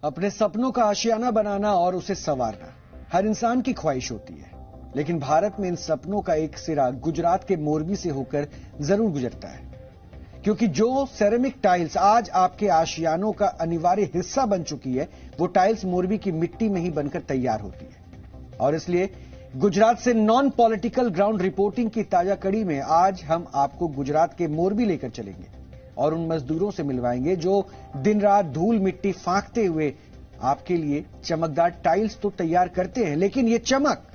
अपने सपनों का आशियाना बनाना और उसे संवारना हर इंसान की ख्वाहिश होती है, लेकिन भारत में इन सपनों का एक सिरा गुजरात के मोरबी से होकर जरूर गुजरता है, क्योंकि जो सेरेमिक टाइल्स आज आपके आशियानों का अनिवार्य हिस्सा बन चुकी है, वो टाइल्स मोरबी की मिट्टी में ही बनकर तैयार होती है। और इसलिए गुजरात से नॉन पॉलिटिकल ग्राउंड रिपोर्टिंग की ताजा कड़ी में आज हम आपको गुजरात के मोरबी लेकर चलेंगे और उन मजदूरों से मिलवाएंगे जो दिन रात धूल मिट्टी फांकते हुए आपके लिए चमकदार टाइल्स तो तैयार करते हैं, लेकिन ये चमक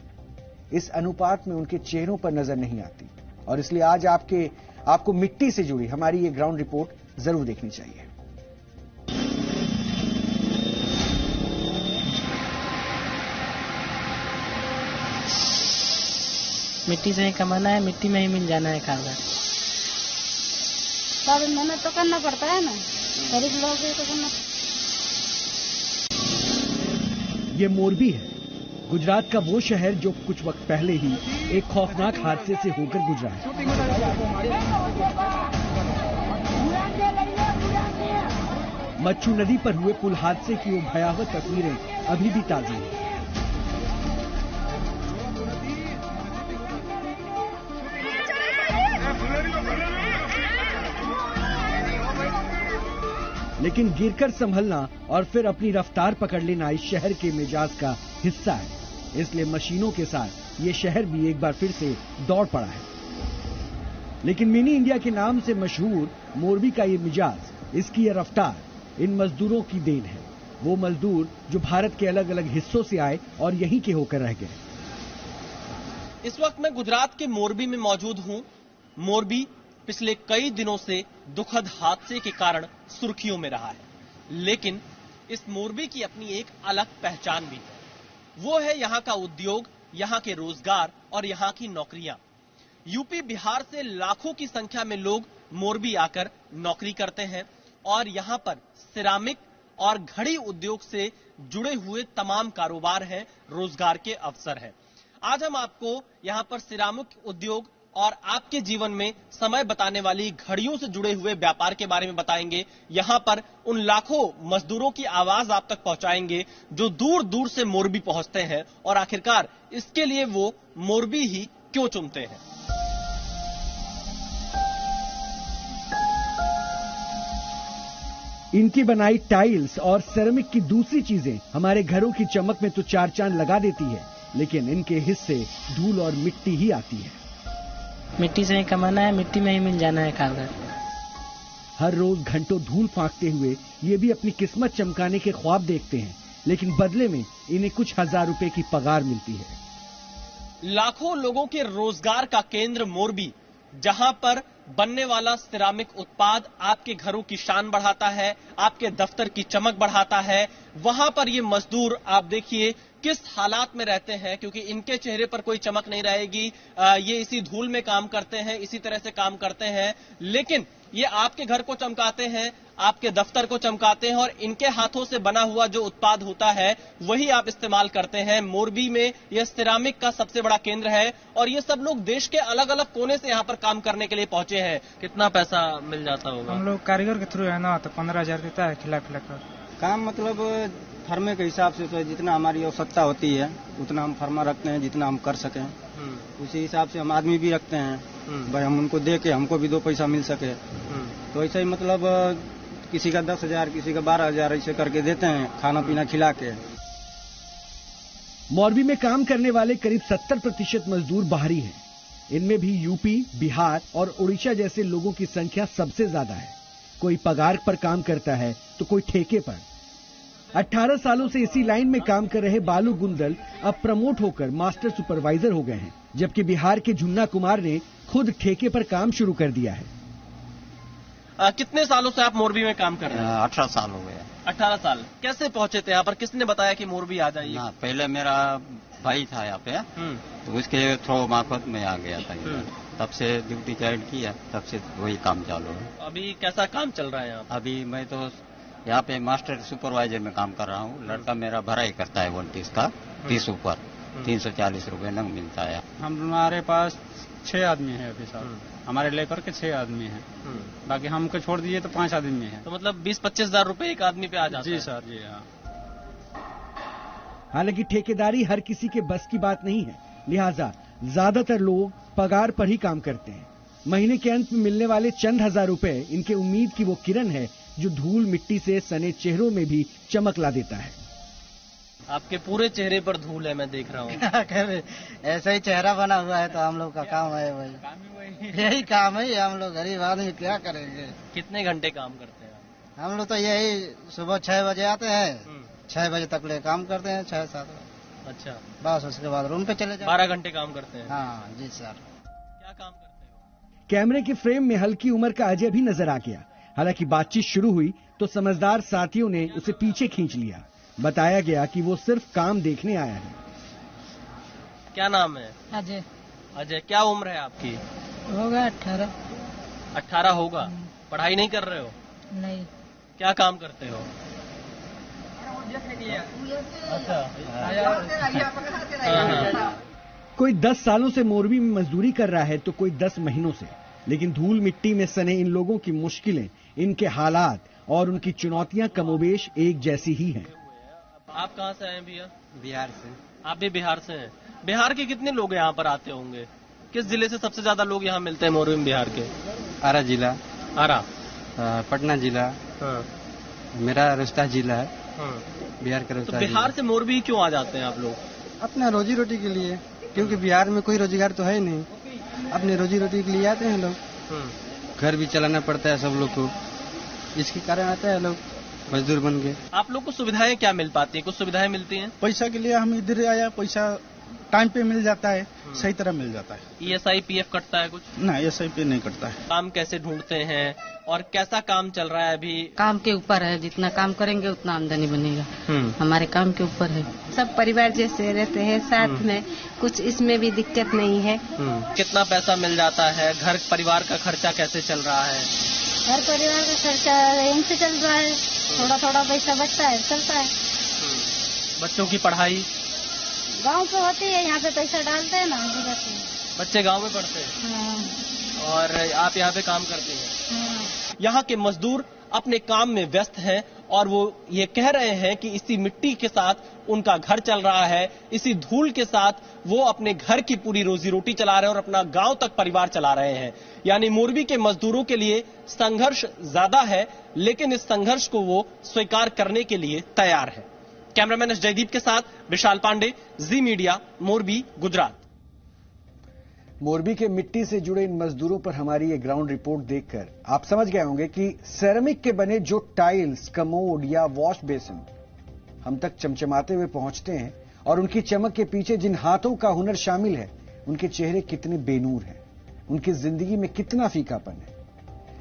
इस अनुपात में उनके चेहरों पर नजर नहीं आती। और इसलिए आज आपको मिट्टी से जुड़ी हमारी ये ग्राउंड रिपोर्ट जरूर देखनी चाहिए। मिट्टी से ही कमाना है, मिट्टी में ही मिल जाना है खाना। सारी मेहनत तो करना पड़ता है ना, गरीब लोग तो करना। ये मोरबी है, गुजरात का वो शहर जो कुछ वक्त पहले ही एक खौफनाक हादसे से होकर गुजरा है। मच्छू नदी पर हुए पुल हादसे की वो भयावह तस्वीरें अभी भी ताजा हैं। लेकिन गिरकर संभलना और फिर अपनी रफ्तार पकड़ लेना इस शहर के मिजाज का हिस्सा है, इसलिए मशीनों के साथ ये शहर भी एक बार फिर से दौड़ पड़ा है। लेकिन मिनी इंडिया के नाम से मशहूर मोरबी का ये मिजाज, इसकी ये रफ्तार इन मजदूरों की देन है। वो मजदूर जो भारत के अलग अलग हिस्सों से आए और यहीं के होकर रह गए। इस वक्त मैं गुजरात के मोरबी में मौजूद हूं। मोरबी पिछले कई दिनों से दुखद हादसे के कारण सुर्खियों में रहा है, लेकिन इस मोरबी की अपनी एक अलग पहचान भी है। वो है यहाँ का उद्योग, यहाँ के रोजगार और यहाँ की नौकरियां। यूपी बिहार से लाखों की संख्या में लोग मोरबी आकर नौकरी करते हैं और यहाँ पर सिरामिक और घड़ी उद्योग से जुड़े हुए तमाम कारोबार हैं, रोजगार के अवसर हैं। आज हम आपको यहाँ पर सिरामिक उद्योग और आपके जीवन में समय बताने वाली घड़ियों से जुड़े हुए व्यापार के बारे में बताएंगे। यहाँ पर उन लाखों मजदूरों की आवाज आप तक पहुंचाएंगे जो दूर दूर से मोरबी पहुंचते हैं और आखिरकार इसके लिए वो मोरबी ही क्यों चुनते हैं। इनकी बनाई टाइल्स और सेरेमिक की दूसरी चीजें हमारे घरों की चमक में तो चार चांद लगा देती है, लेकिन इनके हिस्से धूल और मिट्टी ही आती है। मिट्टी से ही कमाना है, मिट्टी में ही मिल जाना है खाना। हर रोज घंटों धूल फांकते हुए ये भी अपनी किस्मत चमकाने के ख्वाब देखते हैं, लेकिन बदले में इन्हें कुछ हजार रुपए की पगार मिलती है। लाखों लोगों के रोजगार का केंद्र मोरबी, जहां पर बनने वाला सिरामिक उत्पाद आपके घरों की शान बढ़ाता है, आपके दफ्तर की चमक बढ़ाता है, वहां पर ये मजदूर आप देखिए किस हालात में रहते हैं, क्योंकि इनके चेहरे पर कोई चमक नहीं रहेगी। ये इसी धूल में काम करते हैं, इसी तरह से काम करते हैं, लेकिन ये आपके घर को चमकाते हैं, आपके दफ्तर को चमकाते हैं और इनके हाथों से बना हुआ जो उत्पाद होता है वही आप इस्तेमाल करते हैं। मोरबी में यह सिरामिक का सबसे बड़ा केंद्र है और ये सब लोग देश के अलग अलग कोने से यहाँ पर काम करने के लिए पहुंचे हैं। कितना पैसा मिल जाता होगा? हम लोग कारीगर के थ्रू है ना, तो 15,000 देता है खिला कर। काम मतलब फर्मे के हिसाब से तो जितना हमारी आवश्यकता होती है उतना हम फर्मा रखते हैं, जितना हम कर सकें उसी हिसाब से हम आदमी भी रखते हैं भाई, हम उनको दे के हमको भी 2 पैसा मिल सके। तो ऐसा ही मतलब किसी का 10,000 किसी का 12,000 ऐसे करके देते हैं, खाना पीना खिला के। मोरबी में काम करने वाले करीब 70% मजदूर बाहरी हैं। इनमें भी यूपी, बिहार और उड़ीसा जैसे लोगों की संख्या सबसे ज्यादा है। कोई पगार पर काम करता है तो कोई ठेके पर। 18 सालों से इसी लाइन में काम कर रहे बालू गुंदल अब प्रमोट होकर मास्टर सुपरवाइजर हो गए हैं, जबकि बिहार के झुन्ना कुमार ने खुद ठेके पर काम शुरू कर दिया है। कितने सालों से आप मोरबी में काम कर रहे हैं? 18 साल हो गए। 18 साल। कैसे पहुंचे थे यहाँ पर? किसने बताया कि मोरबी आ जाइए? पहले मेरा भाई था यहाँ पे, तो उसके थ्रू मार्फत में आ गया था। तब से ड्यूटी ज्वाइन किया, तब से वही काम चालू है। अभी कैसा काम चल रहा है यहाँ? अभी मैं तो यहाँ पे मास्टर सुपरवाइजर में काम कर रहा हूँ। लड़का मेरा भराई करता है 29 का 30 ऊपर 340 रुपए नंग मिलता है। हमारे पास 6 आदमी है अभी साहब, हमारे लेकर के 6 आदमी हैं। बाकी हमको छोड़ दीजिए तो 5 आदमी हैं। तो मतलब 20-25 हजार रुपए एक आदमी पे आ जाता है? जी सर, जी हाँ। हालांकि ठेकेदारी हर किसी के बस की बात नहीं है, लिहाजा ज्यादातर लोग पगार पर ही काम करते हैं। महीने के अंत में मिलने वाले चंद हजार रुपए इनके उम्मीद की वो किरण है जो धूल मिट्टी से सने चेहरों में भी चमक ला देता है। आपके पूरे चेहरे पर धूल है, मैं देख रहा हूँ। ऐसा ही चेहरा बना हुआ है तो हम लोग का काम है वही, यही काम है। हम लोग गरीब आदमी क्या करेंगे। कितने घंटे काम करते हैं आप? हम लोग तो यही सुबह 6 बजे आते हैं, 6 बजे तक ले काम करते हैं, 6-7 बजे। अच्छा, बस उसके बाद रूम पे चले जाते। 12 घंटे काम करते हैं? हाँ जी सर। क्या काम करते हो? कैमरे के फ्रेम में हल्की उम्र का अजय भी नजर आ गया। हालांकि बातचीत शुरू हुई तो समझदार साथियों ने उसे पीछे खींच लिया। बताया गया कि वो सिर्फ काम देखने आया है। क्या नाम है? अजय। अजय, क्या उम्र है आपकी? होगा 18। 18 होगा। पढ़ाई नहीं कर रहे हो? नहीं। क्या काम करते हो? अच्छा। कोई 10 सालों से मोरबी में मजदूरी कर रहा है तो कोई 10 महीनों से। लेकिन धूल मिट्टी में सने इन लोगों की मुश्किलें, इनके हालात और उनकी चुनौतियां कमोबेश एक जैसी ही हैं। आप कहाँ से आए भैया? बिहार से। आप भी बिहार से हैं। बिहार के कितने लोग यहाँ पर आते होंगे? किस जिले से सबसे ज्यादा लोग यहाँ मिलते हैं मोरबी में बिहार के? आरा जिला। आरा। पटना जिला। हाँ। मेरा रोहतास जिला है। हाँ। बिहार का तो रोहतास। बिहार से मोरबी क्यों आ जाते हैं आप लोग? अपना रोजी रोटी के लिए, क्योंकि बिहार में कोई रोजगार तो है ही नहीं। अपने रोजी रोटी के लिए आते हैं लोग। घर भी चलाना पड़ता है सब लोग को, इसके कारण आते हैं लोग मजदूर बन के। आप लोग को सुविधाएं क्या मिल पाती हैं? कुछ सुविधाएं मिलती हैं? पैसा के लिए हम इधर आया, पैसा टाइम पे मिल जाता है, सही तरह मिल जाता है। ESI PF कटता है कुछ? ना, SIP नहीं कटता है। काम कैसे ढूंढते हैं और कैसा काम चल रहा है अभी? काम के ऊपर है, जितना काम करेंगे उतना आमदनी बनेगा। हमारे काम के ऊपर है। सब परिवार जैसे रहते हैं साथ में, कुछ इसमें भी दिक्कत नहीं है। कितना पैसा मिल जाता है? घर परिवार का खर्चा कैसे चल रहा है? घर परिवार का खर्चा यहीं से चल रहा है, थोड़ा थोड़ा पैसा बचता है, चलता है। बच्चों की पढ़ाई गांव पे होती है, यहाँ पे पैसा डालते हैं ना। बच्चे गांव में पढ़ते हैं। हाँ। और आप यहाँ पे काम करते हैं। हाँ। यहाँ के मजदूर अपने काम में व्यस्त हैं और वो ये कह रहे हैं कि इसी मिट्टी के साथ उनका घर चल रहा है, इसी धूल के साथ वो अपने घर की पूरी रोजी रोटी चला रहे हैं और अपना गांव तक परिवार चला रहे हैं। यानी मोरबी के मजदूरों के लिए संघर्ष ज्यादा है, लेकिन इस संघर्ष को वो स्वीकार करने के लिए तैयार है। कैमरामैन जयदीप के साथ विशाल पांडे, जी मीडिया, मोरबी, गुजरात। मोरबी के मिट्टी से जुड़े इन मजदूरों पर हमारी ये ग्राउंड रिपोर्ट देखकर आप समझ गए होंगे कि सेरेमिक के बने जो टाइल्स, कमोड या वॉश बेसिन हम तक चमचमाते हुए पहुंचते हैं और उनकी चमक के पीछे जिन हाथों का हुनर शामिल है, उनके चेहरे कितने बेनूर हैं, उनकी जिंदगी में कितना फीकापन है।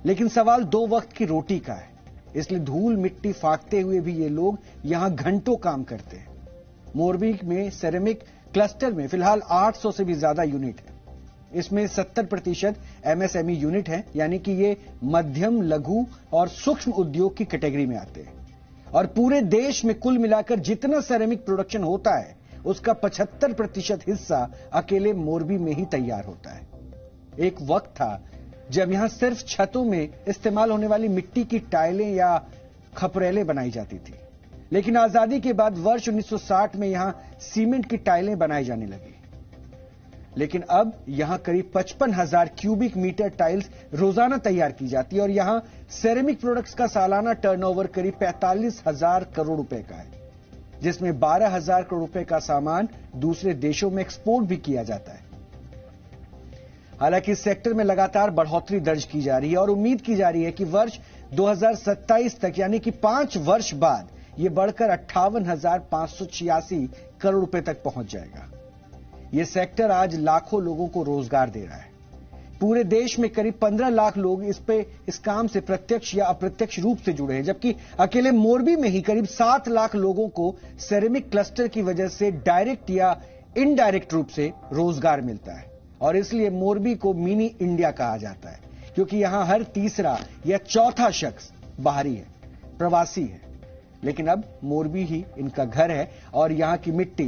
लेकिन सवाल 2 वक्त की रोटी का है, इसलिए धूल मिट्टी फाकते हुए भी ये लोग यहां घंटों काम करते हैं। मोरबी में सेरेमिक क्लस्टर में फिलहाल 800 से भी ज्यादा यूनिट है। इसमें 70% MSME यूनिट है, यानी कि ये मध्यम, लघु और सूक्ष्म उद्योग की कैटेगरी में आते हैं। और पूरे देश में कुल मिलाकर जितना सेरेमिक प्रोडक्शन होता है, उसका 75% हिस्सा अकेले मोरबी में ही तैयार होता है। एक वक्त था जब यहां सिर्फ छतों में इस्तेमाल होने वाली मिट्टी की टाइलें या खपरेलें बनाई जाती थी, लेकिन आजादी के बाद वर्ष 1960 में यहां सीमेंट की टाइलें बनाई जाने लगी। लेकिन अब यहां करीब 55,000 क्यूबिक मीटर टाइल्स रोजाना तैयार की जाती है और यहां सेरेमिक प्रोडक्ट्स का सालाना टर्नओवर करीब 45,000 करोड़ रुपए का है, जिसमें 12,000 करोड़ रुपए का सामान दूसरे देशों में एक्सपोर्ट भी किया जाता है। हालांकि इस सेक्टर में लगातार बढ़ोतरी दर्ज की जा रही है और उम्मीद की जा रही है कि वर्ष 2027 तक, यानी कि 5 वर्ष बाद, यह बढ़कर 58,586 करोड़ रुपए तक पहुंच जाएगा। यह सेक्टर आज लाखों लोगों को रोजगार दे रहा है। पूरे देश में करीब 15 लाख लोग इस काम से प्रत्यक्ष या अप्रत्यक्ष रूप से जुड़े हैं, जबकि अकेले मोरबी में ही करीब 7 लाख लोगों को सेरेमिक क्लस्टर की वजह से डायरेक्ट या इनडायरेक्ट रूप से रोजगार मिलता है। और इसलिए मोरबी को मिनी इंडिया कहा जाता है, क्योंकि यहां हर तीसरा या चौथा शख्स बाहरी है, प्रवासी है। लेकिन अब मोरबी ही इनका घर है और यहां की मिट्टी